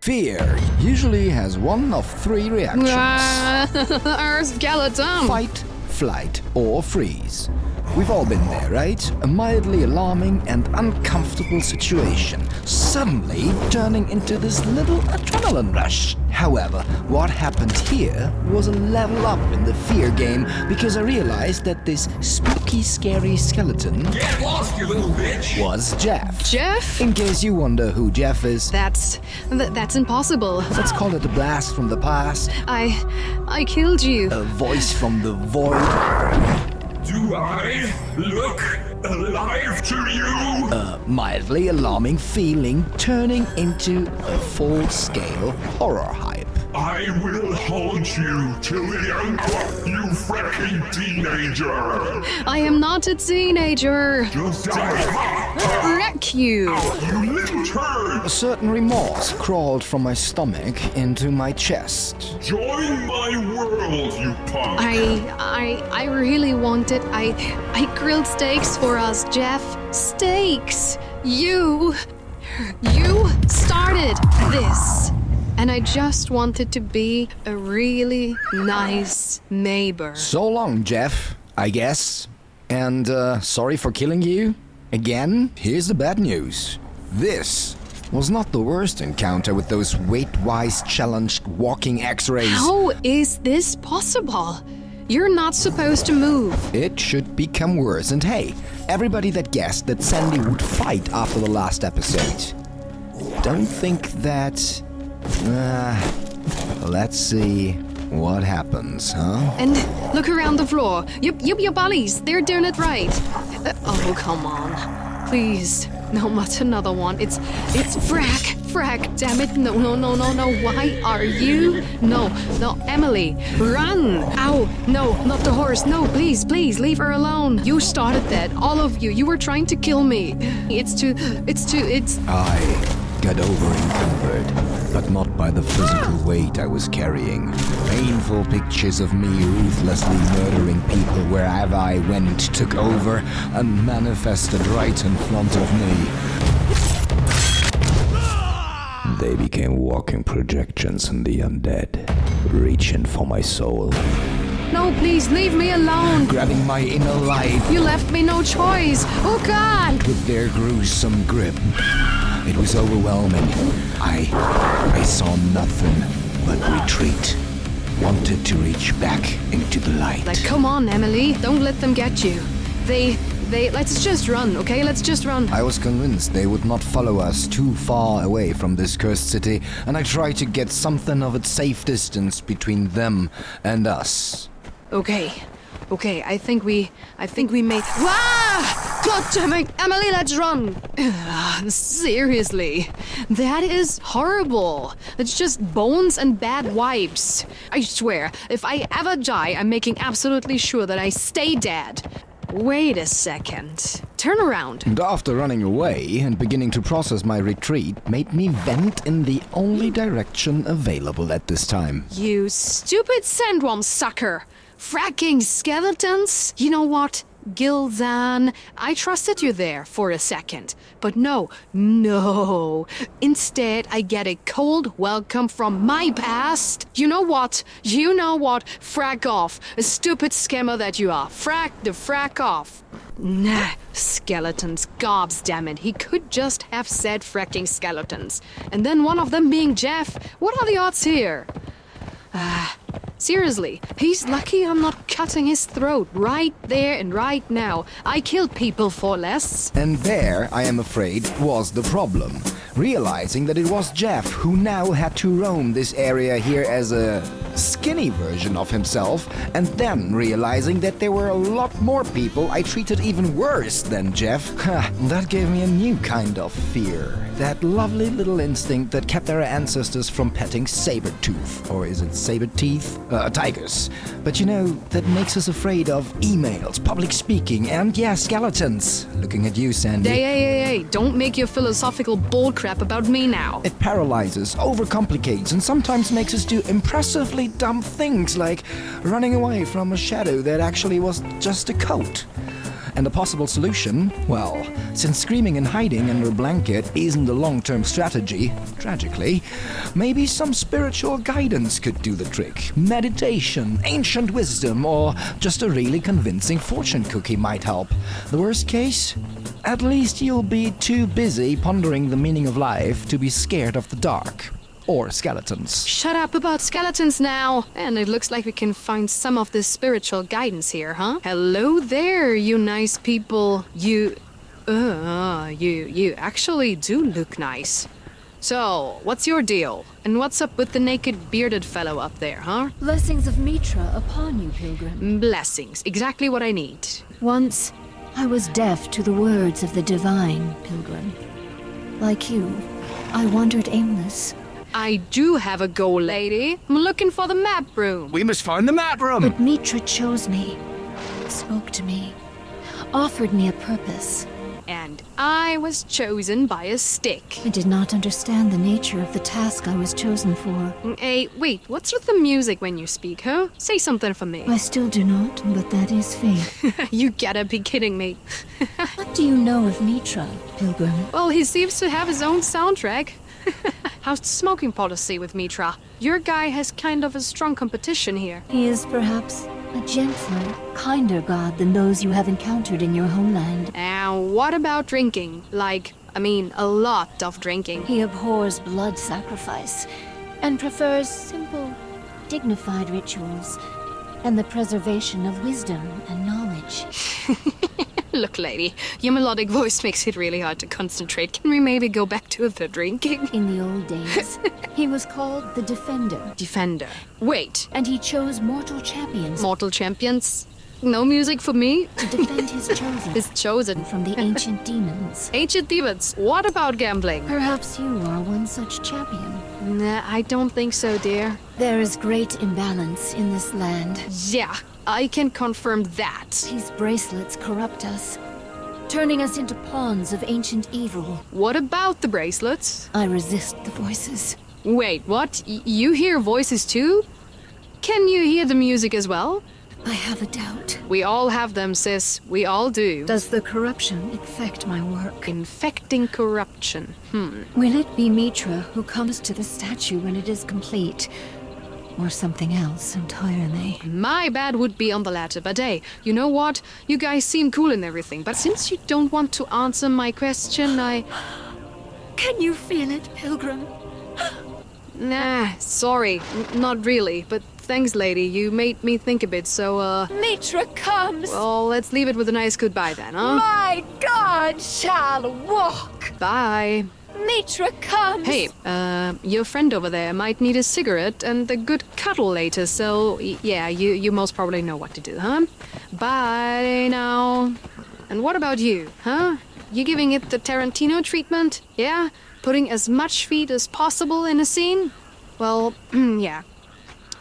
Fear usually has one of three reactions. Our skeleton! Fight, flight, or freeze. We've all been there, right? A mildly alarming and uncomfortable situation, suddenly turning into this little adrenaline rush. However, what happened here was a level up in the fear game because I realized that this spooky, scary skeleton Get lost, you little bitch! was Jeff. Jeff? In case you wonder who Jeff is, That's impossible. let's call it a blast from the past, I killed you. a voice from the void, Do I look alive to you? a mildly alarming feeling turning into a full-scale horror hype. I will haunt you till the end, you frickin' teenager! I am not a teenager. Just die! Wreck you. You little turd! A certain remorse crawled from my stomach into my chest. Join my world, you punk! I really wanted. I grilled steaks for us, Jeff. Steaks. You started this. And I just wanted to be a really nice neighbor. So long, Jeff, I guess. And sorry for killing you. Again, here's the bad news. This was not the worst encounter with those weight-wise challenged walking X-rays. How is this possible? You're not supposed to move. It should become worse. And hey, everybody that guessed that Sandy would fight after the last episode, don't think that... let's see what happens, huh? And look around the floor. Your buddies, they're doing it right. Oh, come on. Please. No, not another one. It's Frack, damn it. No. Why are you? No, Emily, run. Ow, no, not the horse. No, please, leave her alone. You started that, all of you. You were trying to kill me. I got over-encumbered, but not by the physical weight I was carrying. Painful pictures of me ruthlessly murdering people wherever I went took over and manifested right in front of me. They became walking projections in the undead, reaching for my soul, No, please, leave me alone. grabbing my inner life You left me no choice. Oh, God. with their gruesome grip. It was overwhelming. I saw nothing but retreat. Wanted to reach back into the light. Like, come on, Emily. Don't let them get you. Let's just run, okay? Let's just run. I was convinced they would not follow us too far away from this cursed city, and I tried to get something of a safe distance between them and us. Okay, I think we made... Ah! God damn it! Emily, let's run! Seriously, that is horrible. It's just bones and bad vibes. I swear, if I ever die, I'm making absolutely sure that I stay dead. Wait a second. Turn around. And after running away and beginning to process my retreat, made me vent in the only direction available at this time. You stupid sandworm sucker! Fracking skeletons? You know what? Gilzan, I trusted you there for a second. But no. Instead, I get a cold welcome from my past. You know what? Frack off. A stupid scammer that you are. Frack off. Nah, skeletons. Gobs, damn it. He could just have said fracking skeletons. And then one of them being Jeff. What are the odds here? Seriously, he's lucky I'm not cutting his throat right there and right now. I killed people for less. And there, I am afraid, was the problem. Realizing that it was Jeff who now had to roam this area here as a skinny version of himself, and then realizing that there were a lot more people I treated even worse than Jeff, that gave me a new kind of fear. That lovely little instinct that kept our ancestors from petting saber-tooth, or is it saber-teeth? Tigers. But you know, that makes us afraid of emails, public speaking, and skeletons. Looking at you, Sandy. Hey, don't make your philosophical bullcrap about me now. It paralyzes, overcomplicates, and sometimes makes us do impressively dumb things like running away from a shadow that actually was just a coat. And a possible solution? Well, since screaming and hiding under a blanket isn't a long-term strategy, tragically, maybe some spiritual guidance could do the trick. Meditation, ancient wisdom, or just a really convincing fortune cookie might help. The worst case? At least you'll be too busy pondering the meaning of life to be scared of the dark. Or skeletons. Shut up about skeletons now! And it looks like we can find some of this spiritual guidance here, huh? Hello there, you nice people. You actually do look nice. So, what's your deal? And what's up with the naked bearded fellow up there, huh? Blessings of Mitra upon you, pilgrim. Blessings. Exactly what I need. Once, I was deaf to the words of the divine, pilgrim. Like you, I wandered aimless. I do have a goal, lady. I'm looking for the map room. We must find the map room! But Mitra chose me, spoke to me, offered me a purpose. And I was chosen by a stick. I did not understand the nature of the task I was chosen for. Hey, wait, what's with the music when you speak, huh? Say something for me. I still do not, but that is fate. You gotta be kidding me. What do you know of Mitra, pilgrim? Well, he seems to have his own soundtrack. How's the smoking policy with Mitra? Your guy has kind of a strong competition here. He is perhaps a gentler, kinder god than those you have encountered in your homeland. And what about drinking? A lot of drinking. He abhors blood sacrifice and prefers simple, dignified rituals and the preservation of wisdom and knowledge. Look, lady, your melodic voice makes it really hard to concentrate. Can we maybe go back to the drinking? In the old days, he was called the Defender. Defender. Wait. And he chose mortal champions. Mortal champions? No music for me? To defend his chosen. His chosen. From the ancient demons. Ancient demons? What about gambling? Perhaps you are one such champion. Nah, I don't think so, dear. There is great imbalance in this land. Yeah, I can confirm that. These bracelets corrupt us, turning us into pawns of ancient evil. What about the bracelets? I resist the voices. Wait, what? You hear voices too? Can you hear the music as well? I have a doubt. We all have them, sis. We all do. Does the corruption infect my work? Infecting corruption. Will it be Mitra who comes to the statue when it is complete? Or something else entirely? My bad would be on the latter, but hey, you know what? You guys seem cool and everything, but since you don't want to answer my question, Can you feel it, pilgrim? Nah, sorry. Not really, but thanks, lady. You made me think a bit, so, Mitra comes! Well, let's leave it with a nice goodbye then, huh? My god shall walk! Bye. Mitra comes! Hey, your friend over there might need a cigarette and a good cuddle later, so yeah, you most probably know what to do, huh? Bye now. And what about you, huh? You giving it the Tarantino treatment? Yeah? Putting as much feet as possible in a scene? Well, yeah.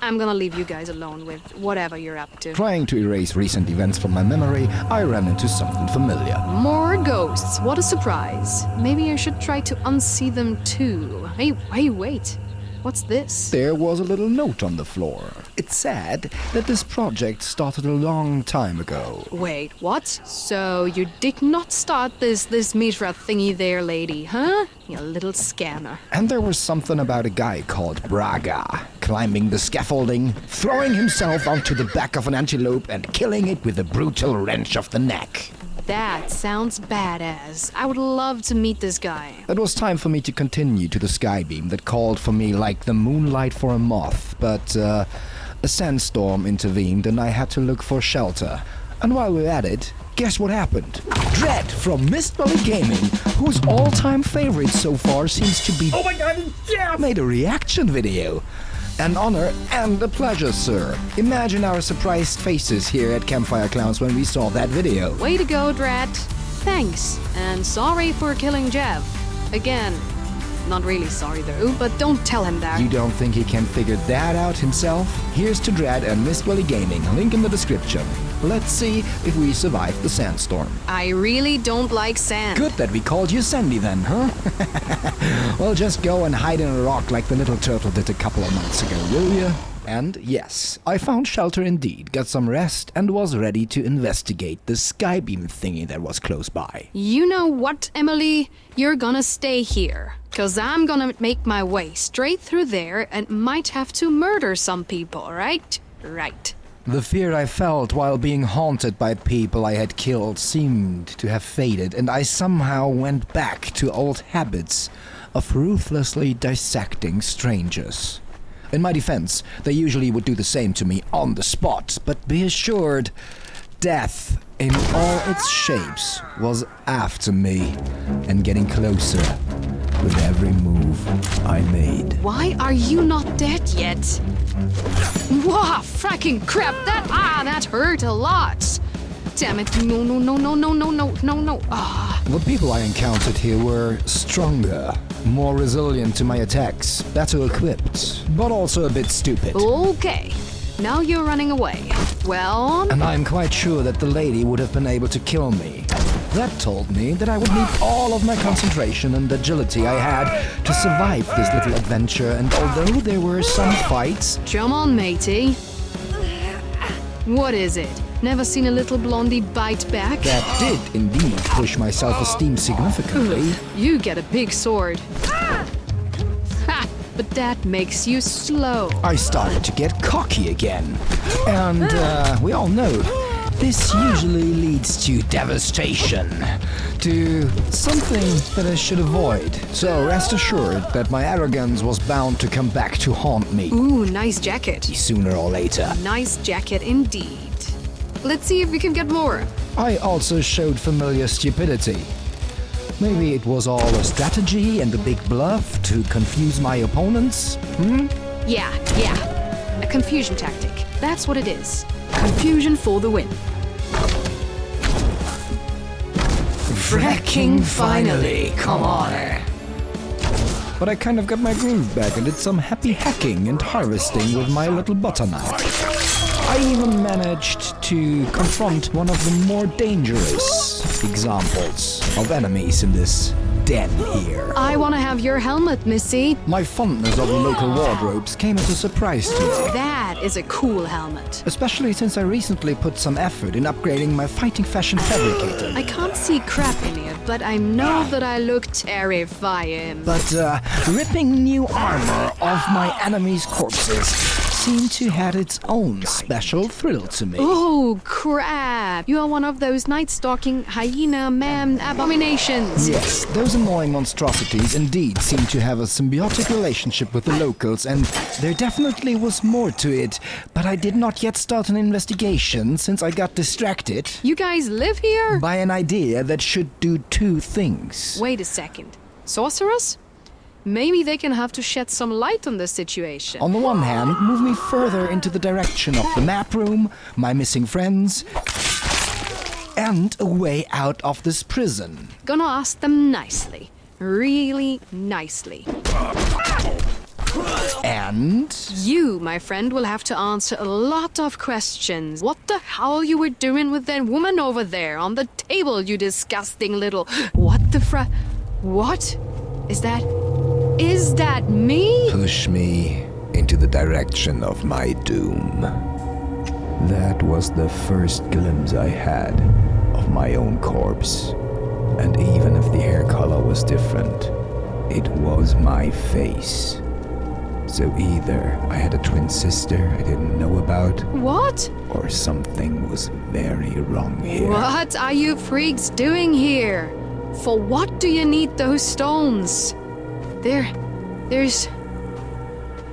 I'm gonna leave you guys alone with whatever you're up to. Trying to erase recent events from my memory, I ran into something familiar. More ghosts. What a surprise. Maybe I should try to unsee them too. Hey, wait. What's this? There was a little note on the floor. It said that this project started a long time ago. Wait, what? So you did not start this Mitra thingy there, lady, huh? You little scammer. And there was something about a guy called Braga, climbing the scaffolding, throwing himself onto the back of an antelope and killing it with a brutal wrench of the neck. That sounds badass. I would love to meet this guy. It was time for me to continue to the skybeam that called for me like the moonlight for a moth, but a sandstorm intervened and I had to look for shelter. And while we were at it, guess what happened? Dredd from MistValleyGaming, whose all-time favorite so far seems to be... Oh my god, yeah! Made a reaction video. An honor and a pleasure, sir. Imagine our surprised faces here at Campfire Clowns when we saw that video. Way to go, Dredd. Thanks. And sorry for killing Jeff. Again. Not really sorry though, but don't tell him that. You don't think he can figure that out himself? Here's to Dredd and MistValleyGaming, link in the description. Let's see if we survive the sandstorm. I really don't like sand. Good that we called you Sandy then, huh? Well, just go and hide in a rock like the little turtle did a couple of months ago, will ya? And yes, I found shelter indeed, got some rest, and was ready to investigate the skybeam thingy that was close by. You know what, Emily? You're gonna stay here. 'Cause I'm gonna make my way straight through there and might have to murder some people, right? Right. The fear I felt while being haunted by people I had killed seemed to have faded, and I somehow went back to old habits of ruthlessly dissecting strangers. In my defense, they usually would do the same to me on the spot, but be assured, death in all its shapes was after me and getting closer with every move I made. Why are you not dead yet? Wow, fracking crap! That hurt a lot! Damn it, no. Ah. The people I encountered here were stronger, more resilient to my attacks, better equipped, but also a bit stupid. Okay, now you're running away. Well... And I'm quite sure that the lady would have been able to kill me. That told me that I would need all of my concentration and agility I had to survive this little adventure, and although there were some fights... Come on, matey. What is it? Never seen a little blondie bite back? That did indeed push my self-esteem significantly. You get a big sword. Ha! But that makes you slow. I started to get cocky again. And we all know, this usually leads to devastation, to something that I should avoid. So rest assured that my arrogance was bound to come back to haunt me. Ooh, nice jacket. Sooner or later. Nice jacket indeed. Let's see if we can get more. I also showed familiar stupidity. Maybe it was all a strategy and a big bluff to confuse my opponents? Yeah. A confusion tactic. That's what it is. Confusion for the win. Fracking finally, come on. But I kind of got my groove back and did some happy hacking and harvesting with my little butter knife. I even managed to confront one of the more dangerous examples of enemies in this den here. I want to have your helmet, Missy. My fondness of the local wardrobes came as a surprise to me. That is a cool helmet. Especially since I recently put some effort in upgrading my fighting fashion fabricator. I can't see crap in it, but I know that I look terrifying. But ripping new armor off my enemies' corpses seemed to had its own special thrill to me. Oh, crap! You are one of those night-stalking hyena man abominations. Yes, those annoying monstrosities indeed seem to have a symbiotic relationship with the locals, and there definitely was more to it, but I did not yet start an investigation since I got distracted You guys live here? by an idea that should do two things. Wait a second. Sorcerers? Maybe they can have to shed some light on the situation. On the one hand, move me further into the direction of the map room, my missing friends, and a way out of this prison. Gonna ask them nicely. Really nicely. And... You, my friend, will have to answer a lot of questions. What the hell you were doing with that woman over there on the table, you disgusting little... What the What? Is that me? push me into the direction of my doom. That was the first glimpse I had of my own corpse. And even if the hair color was different, it was my face. So either I had a twin sister I didn't know about, What? or something was very wrong here. What are you freaks doing here? For what do you need those stones? There's...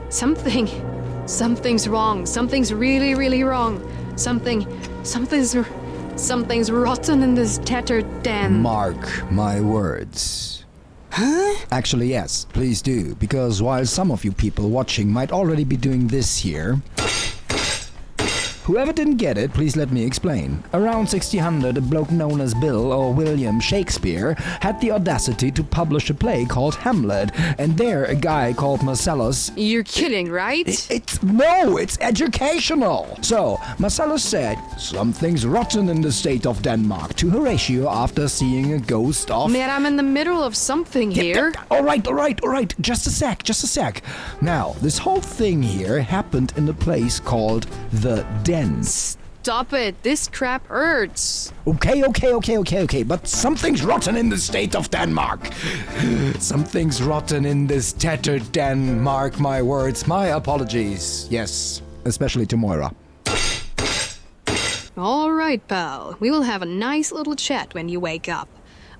Something's wrong. Something's really, really wrong. Something's rotten in this tattered den. Mark my words. Huh? Actually, yes, please do, because while some of you people watching might already be doing this here, Whoever didn't get it, please let me explain. Around 1600, a bloke known as Bill or William Shakespeare had the audacity to publish a play called Hamlet, and there a guy called Marcellus... You're kidding, right? It's educational! So, Marcellus said, something's rotten in the state of Denmark to Horatio after seeing a ghost of... Man, I'm in the middle of something here. All right. Just a sec. Now, this whole thing here happened in a place called the Den. Stop it. This crap hurts. Okay, but something's rotten in the state of Denmark. Something's rotten in this tattered den, mark my words. My apologies. Yes, especially to Moira. All right, pal. We will have a nice little chat when you wake up.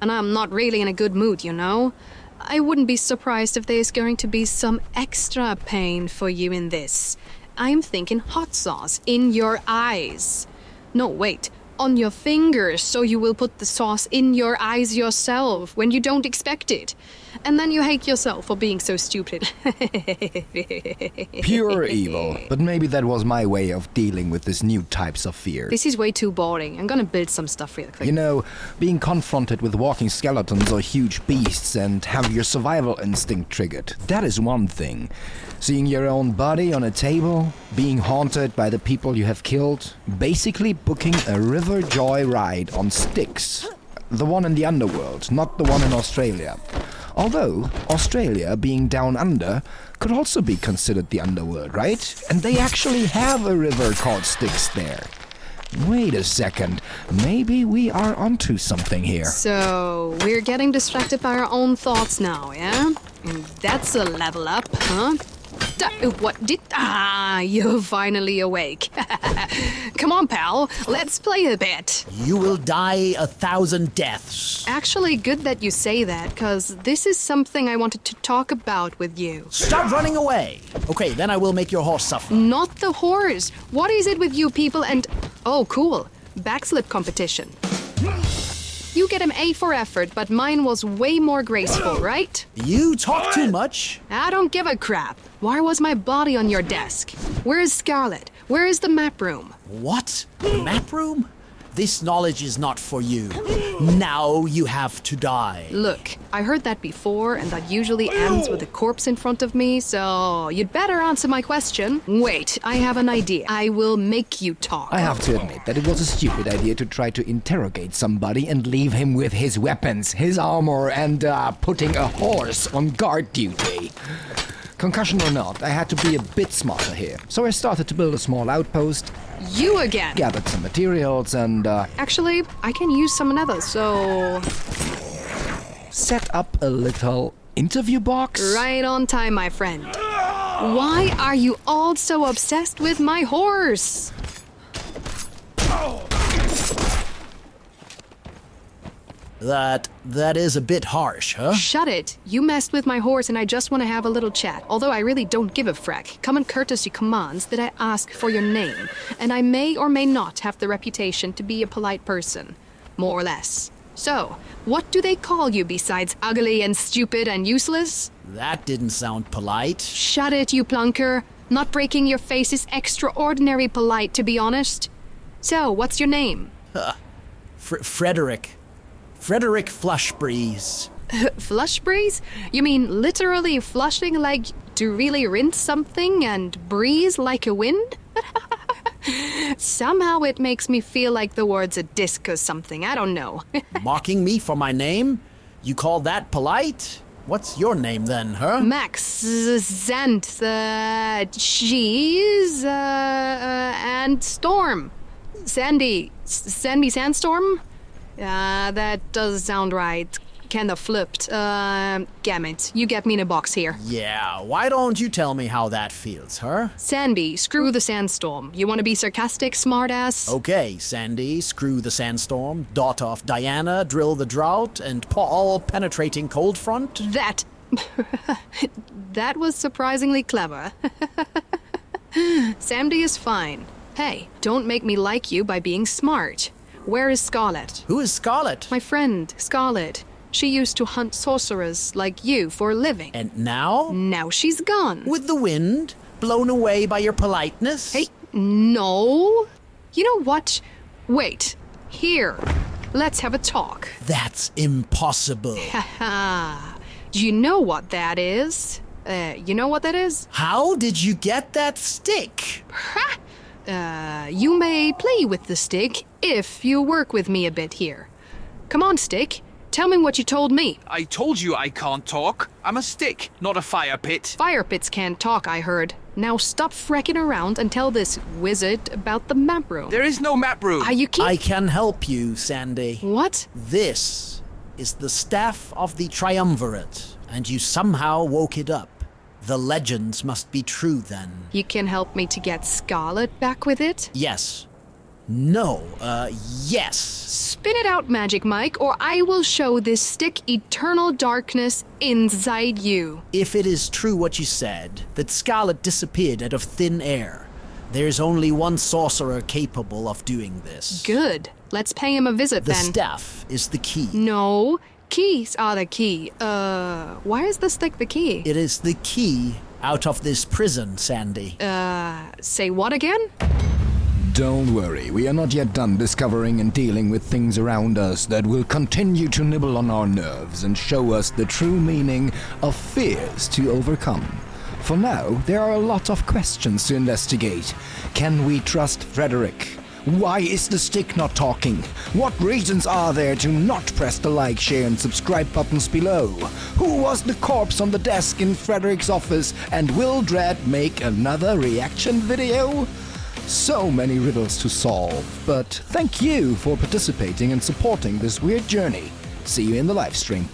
And I'm not really in a good mood, you know? I wouldn't be surprised if there's going to be some extra pain for you in this. I'm thinking hot sauce in your eyes. No, wait, on your fingers, so you will put the sauce in your eyes yourself when you don't expect it. And then you hate yourself for being so stupid. Pure evil. But maybe that was my way of dealing with these new types of fear. This is way too boring. I'm gonna build some stuff real quick. You know, being confronted with walking skeletons or huge beasts and have your survival instinct triggered, that is one thing. Seeing your own body on a table, being haunted by the people you have killed, basically booking a river joy ride on sticks. The one in the Underworld, not the one in Australia. Although, Australia, being down under, could also be considered the Underworld, right? And they actually have a river called Styx there. Wait a second, maybe we are onto something here. So, we're getting distracted by our own thoughts now, yeah? And that's a level up, huh? You're finally awake. Come on, pal, let's play a bit. You will die 1,000 deaths. Actually, good that you say that, because this is something I wanted to talk about with you. Stop running away. Okay, then I will make your horse suffer. Not the horse. What is it with you people and... Oh, cool. Backslip competition. You get an A for effort, but mine was way more graceful, right? You talk too much. I don't give a crap. Why was my body on your desk? Where is Scarlet? Where is the map room? What? The map room? This knowledge is not for you. Now you have to die. Look, I heard that before, and that usually ends with a corpse in front of me, so you'd better answer my question. Wait, I have an idea. I will make you talk. I have to admit that it was a stupid idea to try to interrogate somebody and leave him with his weapons, his armor, and putting a horse on guard duty. Concussion or not, I had to be a bit smarter here. So I started to build a small outpost. You again! Gathered some materials and... Actually, I can use some another, so... set up a little interview box? Right on time, my friend. Why are you all so obsessed with my horse? That is a bit harsh, huh? Shut it. You messed with my horse and I just want to have a little chat. Although I really don't give a frack. Common courtesy commands that I ask for your name. And I may or may not have the reputation to be a polite person. More or less. So, what do they call you besides ugly and stupid and useless? That didn't sound polite. Shut it, you plunker. Not breaking your face is extraordinary polite, to be honest. So, what's your name? Frederic Flushbreeze. Flushbreeze? You mean literally flushing like to really rinse something and breeze like a wind? Somehow it makes me feel like the word's a disc or something, I don't know. Mocking me for my name? You call that polite? What's your name then, huh? Max, Zant, Cheese, and Storm. Sandy Sandstorm? That does sound right. Kinda flipped. Gammit, you get me in a box here. Yeah, why don't you tell me how that feels, huh? Sandy, screw the sandstorm. You wanna be sarcastic, smartass? Okay, Sandy, screw the sandstorm, daughter of Diana, drill the drought, and Paul penetrating cold front. That was surprisingly clever. Sandy is fine. Hey, don't make me like you by being smart. Where is Scarlet? Who is Scarlet? My friend, Scarlet. She used to hunt sorcerers like you for a living. And now? Now she's gone. With the wind? Blown away by your politeness? Hey, no. You know what? Wait. Here. Let's have a talk. That's impossible. Haha. Do you know what that is? You know what that is? How did you get that stick? Ha! You may play with the stick if you work with me a bit here. Come on, stick. Tell me what you told me. I told you I can't talk. I'm a stick, not a fire pit. Fire pits can't talk, I heard. Now stop frecking around and tell this wizard about the map room. There is no map room. You keep... I can help you, Sandy. What? This is the staff of the Triumvirate, and you somehow woke it up. The legends must be true then. You can help me to get Scarlet back with it? Yes. No, yes. Spit it out, Magic Mike, or I will show this stick eternal darkness inside you. If it is true what you said, that Scarlet disappeared out of thin air, there's only one sorcerer capable of doing this. Good. Let's pay him a visit The then. staff is the key. No, keys are the key. Why is the stick the key? It is the key out of this prison, Sandy. Say what again? Don't worry, we are not yet done discovering and dealing with things around us that will continue to nibble on our nerves and show us the true meaning of fears to overcome. For now, there are a lot of questions to investigate. Can we trust Frederic? Why is the stick not talking? What reasons are there to not press the like, share and subscribe buttons below? Who was the corpse on the desk in Frederic's office? And will Dredd make another reaction video? So many riddles to solve, but thank you for participating and supporting this weird journey. See you in the live stream.